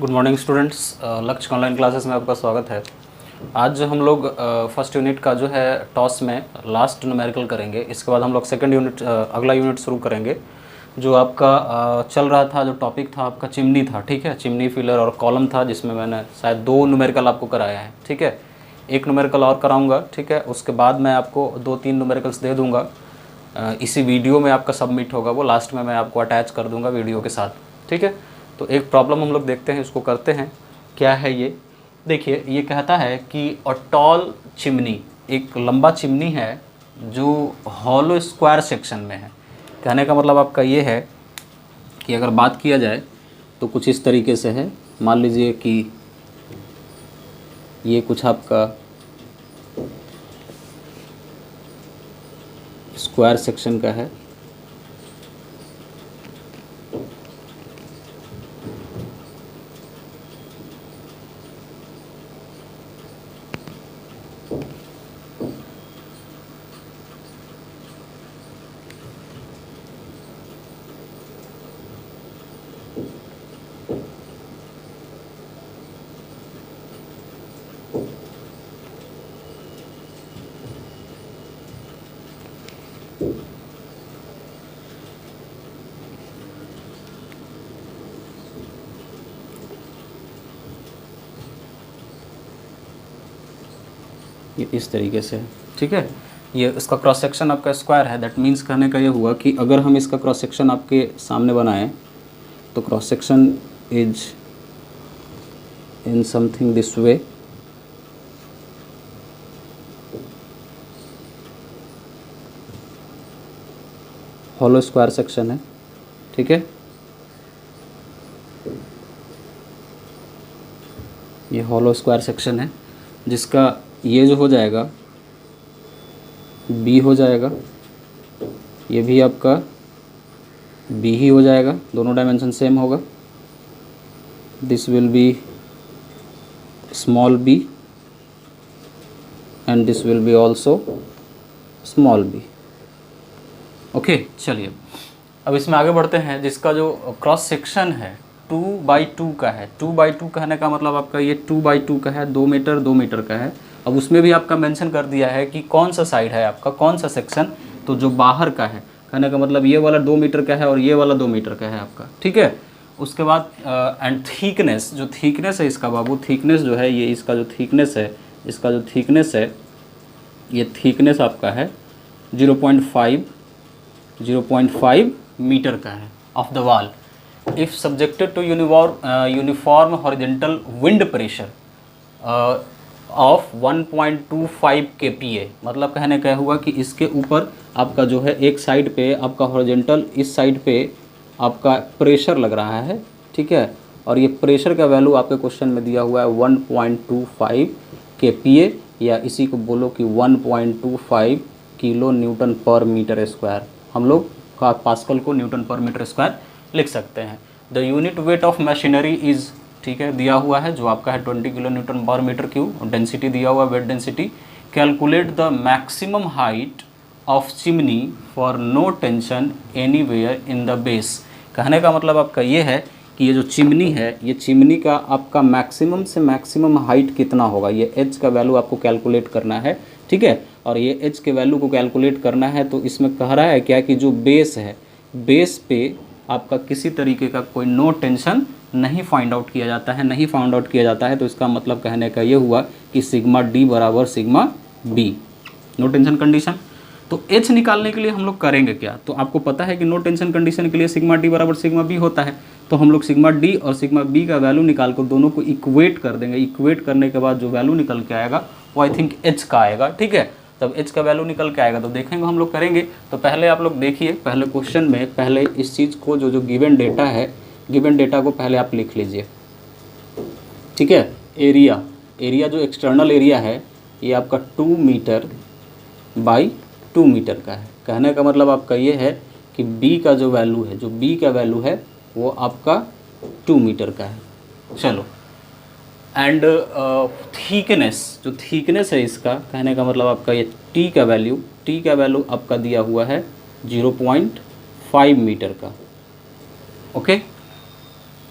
Good morning students, लक्ष्य online classes में आपका स्वागत है। आज हम लोग फर्स्ट यूनिट का जो है टॉस में लास्ट न्यूमेरिकल करेंगे। इसके बाद हम लोग सेकंड यूनिट अगला यूनिट शुरू करेंगे। जो आपका चल रहा था, जो टॉपिक था आपका चिमनी था, ठीक है। चिमनी, फिलर और कॉलम था, जिसमें मैंने शायद 2 न्यूमेरिकल आपको कराया है, ठीक है। एक न्यूमेरिकल और कराऊँगा, ठीक है। उसके बाद मैं आपको 2-3 न्यूमेरिकल्स दे दूँगा। इसी वीडियो में आपका सबमिट होगा, वो लास्ट में मैं आपको अटैच कर दूँगा वीडियो के साथ, ठीक है। तो एक प्रॉब्लम हम लोग देखते हैं, इसको करते हैं। क्या है ये? देखिए, ये कहता है कि अ टॉल चिमनी, एक लंबा चिमनी है जो हॉलो स्क्वायर सेक्शन में है। कहने का मतलब आपका ये है कि अगर बात किया जाए तो कुछ इस तरीके से है। मान लीजिए कि ये कुछ आपका स्क्वायर सेक्शन का है। ये इस तरीके से है, ठीक है। ये इसका क्रॉस सेक्शन आपका स्क्वायर है। दैट मीन्स कहने का ये हुआ कि अगर हम इसका क्रॉस सेक्शन आपके सामने बनाएं तो cross section is in something this way. Hollow square section है, ठीक है। ये हॉलो स्क्वायर सेक्शन है, जिसका ये जो हो जाएगा बी हो जाएगा, ये भी आपका बी ही हो जाएगा, दोनों डायमेंशन सेम होगा। This will be small B and this will be also small B. Okay, चलिए अब इसमें आगे बढ़ते हैं। जिसका जो क्रॉस सेक्शन है 2/2 का है। 2/2 कहने का मतलब आपका ये 2/2 का है, 2 मीटर 2 मीटर का है। अब उसमें भी आपका मेंशन कर दिया है कि कौन सा साइड है आपका, कौन सा सेक्शन। तो जो बाहर का है, कहने का मतलब ये वाला 2 मीटर का है और ये वाला 2 मीटर का है आपका, ठीक है। उसके बाद एंड थिकनेस, जो थिकनेस है इसका बाबू, थिकनेस जो है ये इसका जो थिकनेस है, इसका जो थिकनेस है, ये थिकनेस आपका है 0.5 मीटर का है of the wall. If subjected to uniform horizontal wind pressure of 1.25 kPa। मतलब कहने का हुआ कि इसके ऊपर आपका जो है एक साइड पे आपका हॉरिजेंटल, इस साइड पे आपका प्रेशर लग रहा है, ठीक है। और ये प्रेशर का वैल्यू आपके क्वेश्चन में दिया हुआ है 1.25 kPa, या इसी को बोलो कि 1.25 किलो न्यूटन पर मीटर स्क्वायर। हम लोग का पास्कल को न्यूटन पर मीटर स्क्वायर लिख सकते हैं। The unit weight of machinery is, ठीक है, दिया हुआ है जो आपका है 20 किलो न्यूटन पर मीटर क्यूब। डेंसिटी दिया हुआ है, weight density. Calculate the maximum height of chimney for no tension anywhere in the base. कहने का मतलब आपका ये है कि ये जो चिमनी है, ये चिमनी का आपका मैक्सिमम से मैक्सिमम हाइट कितना होगा, ये एच का वैल्यू आपको कैलकुलेट करना है, ठीक है। और ये एच के वैल्यू को कैलकुलेट करना है तो इसमें कह रहा है क्या कि जो बेस है, बेस पे आपका किसी तरीके का कोई नो टेंशन नहीं फाइंड आउट किया जाता है, नहीं फाइंड आउट किया जाता है। तो इसका मतलब कहने का ये हुआ कि सिग्मा डी बराबर sigma B, no tension condition. तो एच निकालने के लिए हम लोग करेंगे क्या? तो आपको पता है कि नो टेंशन कंडीशन के लिए सिग्मा डी बराबर सिग्मा बी होता है। तो हम लोग सिग्मा डी और सिग्मा बी का वैल्यू निकाल कर दोनों को इक्वेट कर देंगे। इक्वेट करने के बाद जो वैल्यू निकल के आएगा वो आई थिंक एच का आएगा, ठीक है। तब एच का वैल्यू निकल के आएगा तो देखेंगे, हम लोग करेंगे। तो पहले आप लोग देखिए, पहले क्वेश्चन में पहले इस चीज़ को जो गिवन डेटा है, गिवन डेटा को पहले आप लिख लीजिए, ठीक है। एरिया जो एक्सटर्नल एरिया है ये आपका 2 मीटर बाई 2 मीटर का है। कहने का मतलब आपका ये है कि बी का जो वैल्यू है, जो बी का वैल्यू है वो आपका 2 मीटर का है। चलो, एंड थिकनेस, जो थिकनेस है इसका, कहने का मतलब आपका ये टी का वैल्यू आपका दिया हुआ है 0.5 मीटर का, okay.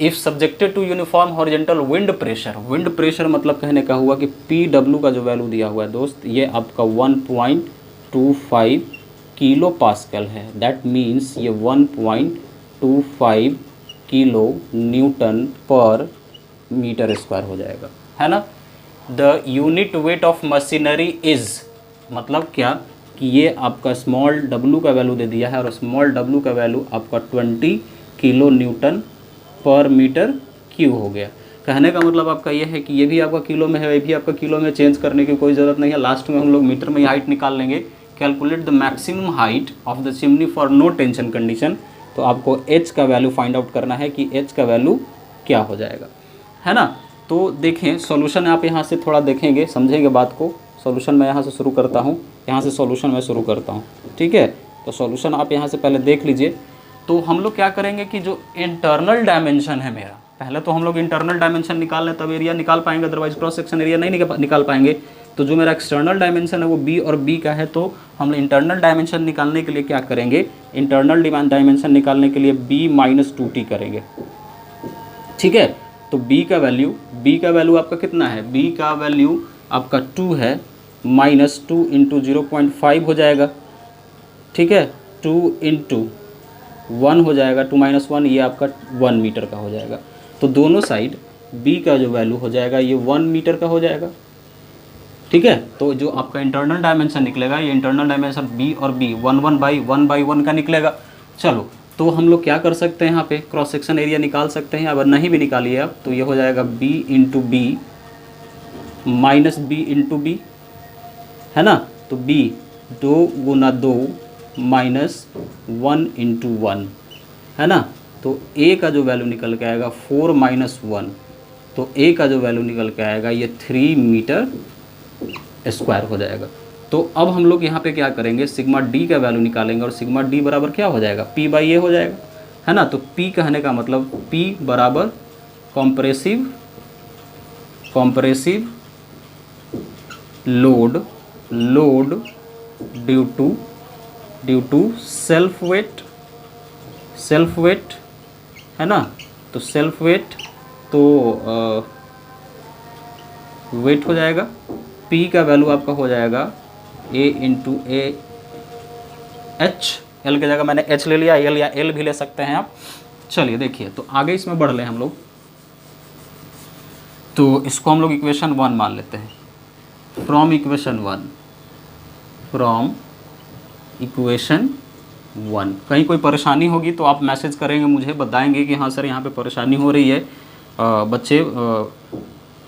If subjected to uniform horizontal wind pressure मतलब कहने का हुआ कि पी डब्ल्यू का जो वैल्यू दिया हुआ है दोस्त, ये आपका 1.25 किलो पास्कल है। दैट मीन्स ये 1.25 किलो न्यूटन पर मीटर स्क्वायर हो जाएगा, है ना। The unit weight of machinery is, मतलब क्या कि ये आपका स्मॉल डब्लू का वैल्यू दे दिया है और स्मॉल डब्लू का वैल्यू आपका 20 किलो न्यूटन पर मीटर क्यूब हो गया। कहने का मतलब आपका ये है कि ये भी आपका किलो में है, ये भी आपका किलो में, चेंज करने की कोई ज़रूरत नहीं है। लास्ट में हम लोग मीटर में हाइट निकाल लेंगे। Calculate the maximum height of the chimney for no tension condition, तो आपको एच का वैल्यू फाइंड आउट करना है कि एच का वैल्यू क्या हो जाएगा, है ना। तो देखें सॉल्यूशन आप यहाँ से थोड़ा देखेंगे, समझेंगे बात को। सॉल्यूशन मैं यहाँ से शुरू करता हूँ, यहाँ से सॉल्यूशन मैं शुरू करता हूँ, ठीक है। तो सॉल्यूशन आप यहाँ से पहले देख लीजिए। तो हम लोग क्या करेंगे कि जो इंटरनल डायमेंशन है मेरा, पहले तो हम लोग इंटरनल डायमेंशन निकाल लें तब एरिया निकाल पाएंगे, अदरवाइज क्रॉस सेक्शन एरिया नहीं निकाल पाएंगे। तो जो मेरा एक्सटर्नल डायमेंशन है वो बी और बी का है, तो हम इंटरनल डायमेंशन निकालने के लिए क्या करेंगे, इंटरनल डायमेंशन निकालने के लिए b-2t करेंगे, ठीक है। तो b का वैल्यू आपका कितना है, b का वैल्यू आपका 2 है, -2 × 0.5 हो जाएगा, ठीक है। 2 × 1 हो जाएगा, 2 - 1 ये आपका 1 मीटर का हो जाएगा। तो दोनों साइड b का जो वैल्यू हो जाएगा ये 1 मीटर का हो जाएगा, ठीक है। तो जो आपका इंटरनल डायमेंशन निकलेगा, ये इंटरनल डायमेंशन b और b 1/1 का निकलेगा। चलो, तो हम लोग क्या कर सकते हैं, यहाँ पे क्रॉस सेक्शन एरिया निकाल सकते हैं। अगर नहीं भी निकालिए आप तो ये हो जाएगा b × b -b × b, है ना। तो b 2 × 2 -1 × 1, है ना। तो a का जो वैल्यू निकल के आएगा 4 - 1, तो a का जो वैल्यू निकल के आएगा ये 3 मीटर स्क्वायर हो जाएगा। तो अब हम लोग यहाँ पे क्या करेंगे, सिग्मा d का वैल्यू निकालेंगे और सिग्मा d बराबर क्या हो जाएगा, p/a हो जाएगा, है ना। तो p कहने का मतलब p बराबर compressive load due to self weight, है ना। तो सेल्फ वेट तो वेट हो जाएगा। p का वैल्यू आपका हो जाएगा a × a h, l की जगह मैंने h ले लिया, l या l भी ले सकते हैं आप। चलिए देखिए, तो आगे इसमें बढ़ लें हम लोग। तो इसको हम लोग इक्वेशन 1 मान लेते हैं। फ्रॉम इक्वेशन 1 कहीं कोई परेशानी होगी तो आप मैसेज करेंगे, मुझे बताएंगे कि हाँ सर यहाँ पे परेशानी हो रही है। बच्चे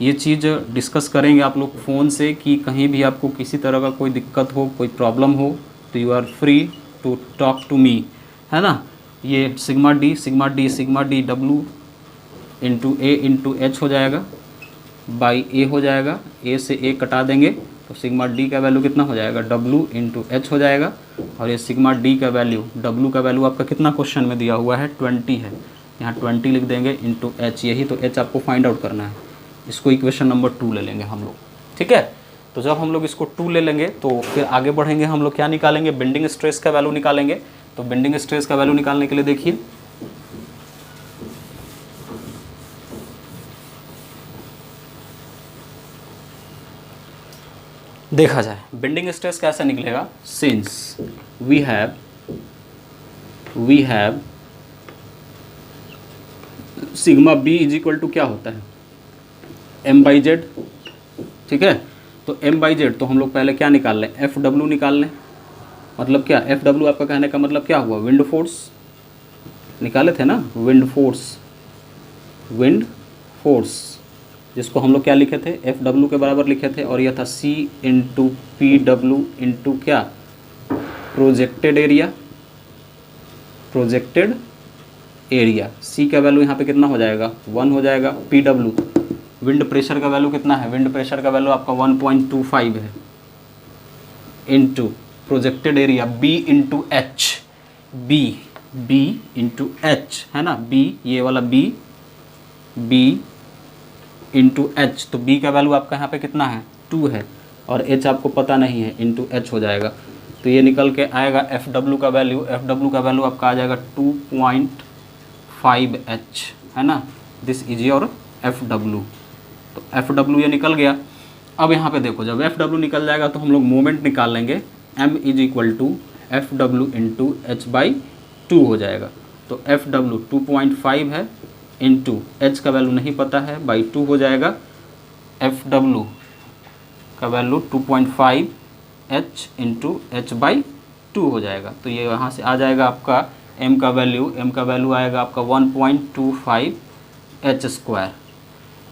ये चीज़ डिस्कस करेंगे आप लोग फ़ोन से कि कहीं भी आपको किसी तरह का कोई दिक्कत हो, कोई प्रॉब्लम हो तो you are free to talk to me, है ना। ये sigma D W × a × h हो जाएगा, बाई a हो जाएगा, a से a कटा देंगे तो सिग्मा d का वैल्यू कितना हो जाएगा, W × h हो जाएगा। और ये सिग्मा d का वैल्यू, W का वैल्यू आपका कितना क्वेश्चन में दिया हुआ है, 20 है, यहाँ 20 लिख देंगे × h, यही तो h आपको फाइंड आउट करना है। इसको इक्वेशन नंबर 2 ले लेंगे हम लोग, ठीक है। तो जब हम लोग इसको 2 ले लेंगे तो फिर आगे बढ़ेंगे, हम लोग क्या निकालेंगे, बेंडिंग स्ट्रेस का वैल्यू निकालेंगे। तो बेंडिंग स्ट्रेस का वैल्यू निकालने के लिए देखिए, देखा जाए बेंडिंग स्ट्रेस कैसे निकलेगा। Since we have sigma b = क्या होता है, m/z, ठीक है। तो m/z तो हम लोग पहले क्या निकाल लें, Fw निकाल लें। मतलब क्या, Fw आपका कहने का मतलब क्या हुआ, विंड फोर्स निकाले थे ना, विंड फोर्स जिसको हम लोग क्या लिखे थे, Fw के बराबर लिखे थे, और यह था C × Pw × क्या, प्रोजेक्टेड एरिया। C का वैल्यू यहाँ पे कितना हो जाएगा, 1 हो जाएगा। Pw विंड प्रेशर का वैल्यू कितना है, विंड प्रेशर का वैल्यू आपका 1.25 है, into projected area B × H, है ना। B ये वाला B × H, तो B का वैल्यू आपका यहाँ पे कितना है, 2 है, और H आपको पता नहीं है, × H हो जाएगा। तो ये निकल के आएगा Fw का वैल्यू आपका आ जाएगा 2.5 H, है ना। This is your F W. तो एफ डब्ल्यू ये निकल गया। अब यहाँ पे देखो, जब एफ डब्ल्यू निकल जाएगा तो हम लोग मोमेंट निकाल लेंगे, M is equal to F W into H by 2 हो जाएगा। तो एफ डब्ल्यू 2.5 है, इंटू एच का वैल्यू नहीं पता है, बाई 2 हो जाएगा। एफ डब्ल्यू का value 2.5 H into H by 2 हो जाएगा। तो ये यहाँ से आ जाएगा आपका एम का वैल्यू आएगा आपका 1.25 एच स्क्वायर,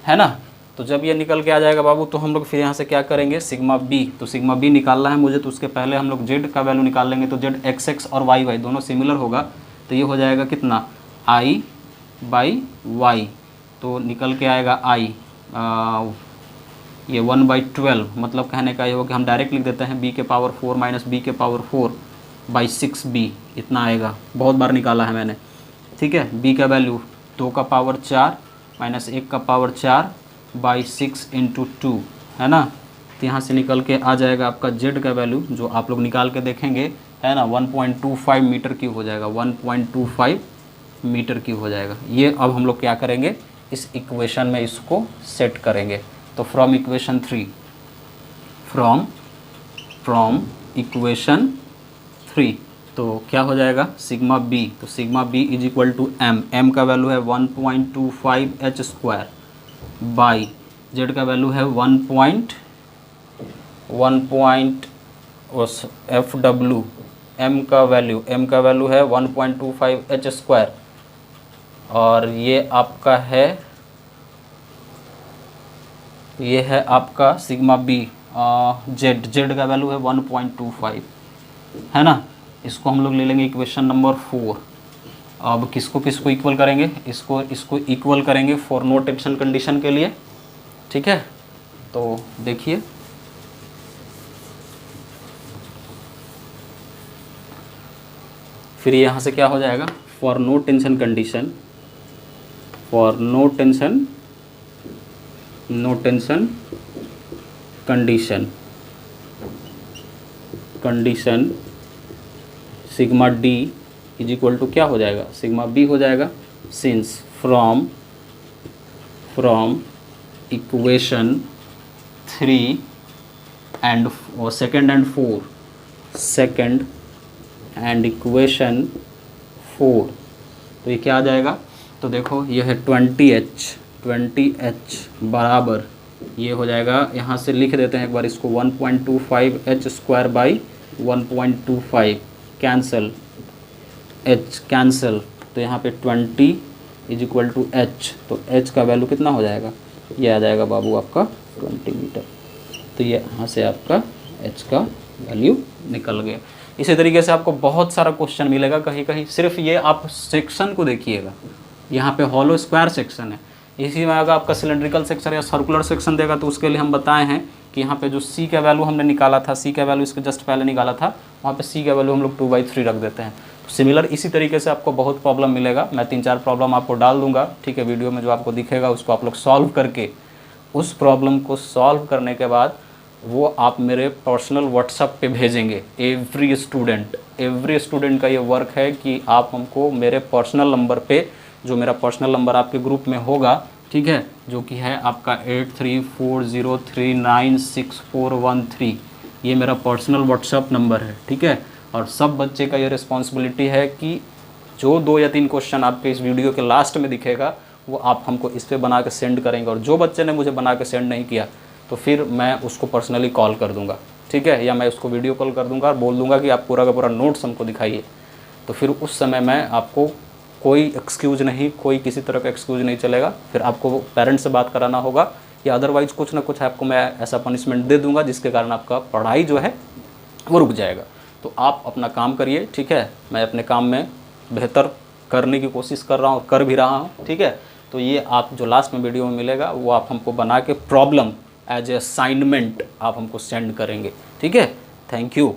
है ना। तो जब ये निकल के आ जाएगा बाबू, तो हम लोग फिर यहाँ से क्या करेंगे, सिग्मा बी। तो सिग्मा बी निकालना है मुझे, तो उसके पहले हम लोग जेड का वैल्यू निकाल लेंगे। तो जेड एक्स एक्स और वाई वाई दोनों सिमिलर होगा, तो ये हो जाएगा कितना, आई बाई वाई। तो निकल के आएगा आई ये 1/12, मतलब कहने का ये हो कि हम डायरेक्ट लिख देते हैं बी के पावर 4 माइनस बी के पावर 4 बाई 6b, इतना आएगा। बहुत बार निकाला है मैंने, ठीक है। बी का वैल्यू 2 का पावर 4 माइनस 1 का पावर 4 बाई 6 इंटू 2, है ना। तो यहाँ से निकल के आ जाएगा आपका जेड का वैल्यू, जो आप लोग निकाल के देखेंगे, है ना, 1.25 मीटर क्यूब हो जाएगा, 1.25 मीटर क्यूब हो जाएगा। ये अब हम लोग क्या करेंगे, इस इक्वेशन में इसको सेट करेंगे। तो फ्रॉम इक्वेशन 3, फ्रॉम इक्वेशन 3, तो क्या हो जाएगा, सिग्मा बी। तो sigma B is equal to M का वैल्यू है 1.25 एच स्क्वायर बाई जेड का वैल्यू है 1 एफ डब्ल्यू, एम का वैल्यू है 1.25 एच स्क्वायर, और ये है आपका सिग्मा बी, जेड का वैल्यू है 1.25, है ना। इसको हम लोग ले लेंगे इक्वेशन नंबर 4। अब किसको इक्वल करेंगे, इसको इक्वल करेंगे फॉर नो टेंशन कंडीशन के लिए, ठीक है। तो देखिए, फिर यहाँ से क्या हो जाएगा, for no tension condition, condition sigma D is equal to क्या हो जाएगा, सिग्मा बी हो जाएगा। Since from equation 3 and second and equation 4, तो ये क्या आ जाएगा, तो देखो ये है 20H बराबर, ये हो जाएगा, यहाँ से लिख देते हैं एक बार इसको, 1.25 H square by 1.25, cancel H cancel, तो यहाँ पे 20 इज इक्वल टू एच। तो एच का वैल्यू कितना हो जाएगा, ये आ जाएगा बाबू आपका 20 मीटर। तो ये यहाँ से आपका एच का वैल्यू निकल गया। इसी तरीके से आपको बहुत सारा क्वेश्चन मिलेगा, कहीं कहीं सिर्फ ये आप सेक्शन को देखिएगा, यहाँ पे हॉलो स्क्वायर सेक्शन है, इसी में अगर आपका सिलेंड्रिकल सेक्शन या सर्कुलर सेक्शन देगा तो उसके लिए हम बताए हैं कि यहाँ पे जो सी का वैल्यू हमने निकाला था, सी का वैल्यू इसके जस्ट पहले निकाला था, वहाँ पे सी का वैल्यू हम लोग 2/3 रख देते हैं। तो सिमिलर इसी तरीके से आपको बहुत प्रॉब्लम मिलेगा, मैं 3-4 प्रॉब्लम आपको डाल दूंगा, ठीक है, वीडियो में जो आपको दिखेगा उसको आप लोग सॉल्व करके, उस प्रॉब्लम को सॉल्व करने के बाद वो आप मेरे पर्सनल व्हाट्सएप पे भेजेंगे। एवरी स्टूडेंट का ये वर्क है कि आप हमको मेरे पर्सनल नंबर पे, जो मेरा पर्सनल नंबर आपके ग्रुप में होगा, ठीक है, जो कि है आपका 8340396413, ये मेरा पर्सनल व्हाट्सएप नंबर है, ठीक है। और सब बच्चे का ये रिस्पॉन्सिबिलिटी है कि जो 2 या 3 क्वेश्चन आपके इस वीडियो के लास्ट में दिखेगा वो आप हमको इस पे बना के सेंड करेंगे, और जो बच्चे ने मुझे बना के सेंड नहीं किया तो फिर मैं उसको पर्सनली कॉल कर दूंगा, ठीक है, या मैं उसको वीडियो कॉल कर दूंगा और बोल दूंगा कि आप पूरा का पूरा नोट्स हमको दिखाइए। तो फिर उस समय मैं आपको कोई एक्सक्यूज़ नहीं, कोई किसी तरह का एक्सक्यूज़ नहीं चलेगा, फिर आपको पेरेंट्स से बात कराना होगा, या अदरवाइज़ कुछ ना कुछ आपको मैं ऐसा पनिशमेंट दे दूंगा जिसके कारण आपका पढ़ाई जो है वो रुक जाएगा। तो आप अपना काम करिए, ठीक है, मैं अपने काम में बेहतर करने की कोशिश कर रहा हूँ, कर भी रहा हूँ, ठीक है। तो ये आप जो लास्ट में वीडियो में मिलेगा वो आप हमको बना के प्रॉब्लम एज ए असाइनमेंट आप हमको सेंड करेंगे, ठीक है। Thank you.